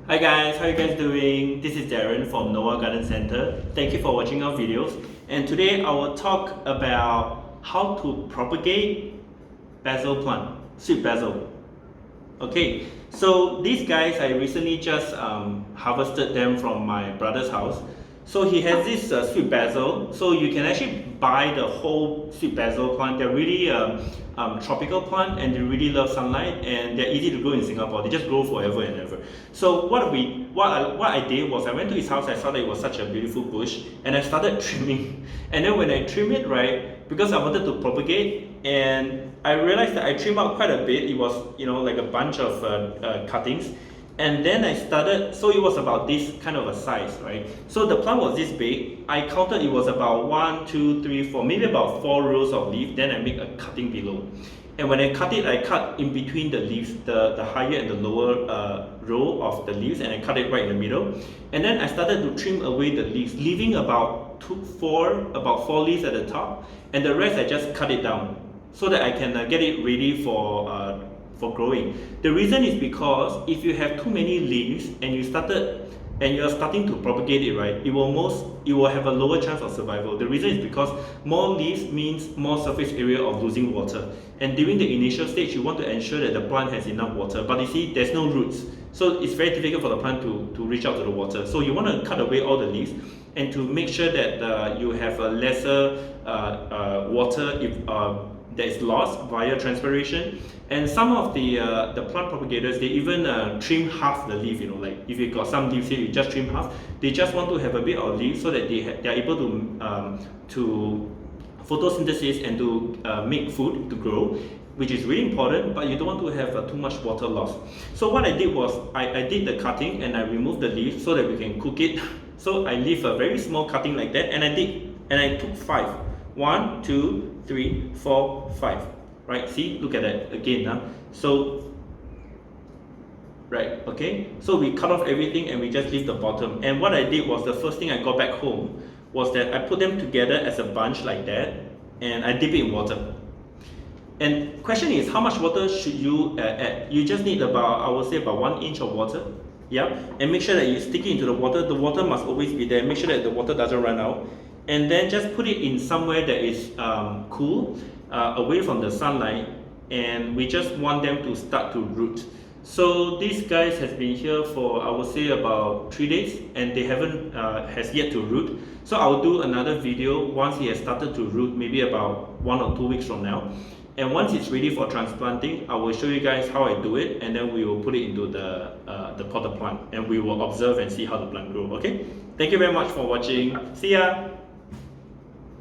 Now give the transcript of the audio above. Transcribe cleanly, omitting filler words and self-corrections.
Hi guys, how you guys doing? This is Darren from Noah Garden Center. Thank you for watching our videos. And today I will talk about how to propagate basil plant, sweet basil. Okay, so these guys I recently just harvested them from my brother's house. So he has this sweet basil. So you can actually buy the whole sweet basil plant. They're really tropical plant and they really love sunlight and they're easy to grow in Singapore. They just grow forever and ever. So what I did was I went to his house. I saw that it was such a beautiful bush and I started trimming. And then when I trim it, right, because I wanted to propagate, and I realized that I trimmed out quite a bit. It was like a bunch of cuttings. And then I started, so it was about this kind of a size, right? So the plant was this big. I counted it was about 1, 2, 3, 4, maybe about 4 rows of leaf. Then I make a cutting below. And when I cut it, I cut in between the leaves, the higher and the lower row of the leaves, and I cut it right in the middle. And then I started to trim away the leaves, leaving about 4 leaves at the top, and the rest I just cut it down so that I can get it ready for growing. The reason is because if you have too many leaves and you're starting to propagate it, right, it will have a lower chance of survival. The reason is because more leaves means more surface area of losing water. And during the initial stage, you want to ensure that the plant has enough water. But you see, there's no roots. So it's very difficult for the plant to reach out to the water. So you want to cut away all the leaves and to make sure that you have a lesser water that is lost via transpiration. And some of the plant propagators, they even trim half the leaf, like if you got some leaves here, you just trim half. They just want to have a bit of leaf so that they are able to photosynthesis and to make food to grow, which is really important, but you don't want to have too much water loss. So what I did was, I did the cutting and I removed the leaf so that we can cook it. So I leave a very small cutting like that, and I took 5. 1, 2, 3, 4, 5. Right? See, look at that again. So, right, okay. So we cut off everything and we just leave the bottom. And what I did was, the first thing I got back home was that I put them together as a bunch like that, and I dip it in water. And question is, how much water should you add? You just need about, I would say, about 1 inch of water. Yeah, and make sure that you stick it into the water. The water must always be there. Make sure that the water doesn't run out. And then just put it in somewhere that is cool, away from the sunlight, and we just want them to start to root. So these guys has been here for, I would say, about 3 days, and they haven't has yet to root. So I'll do another video once he has started to root, maybe about 1 or 2 weeks from now. And once it's ready for transplanting, I will show you guys how I do it, and then we will put it into the potted plant, and we will observe and see how the plant grow. Okay? Thank you very much for watching. See ya!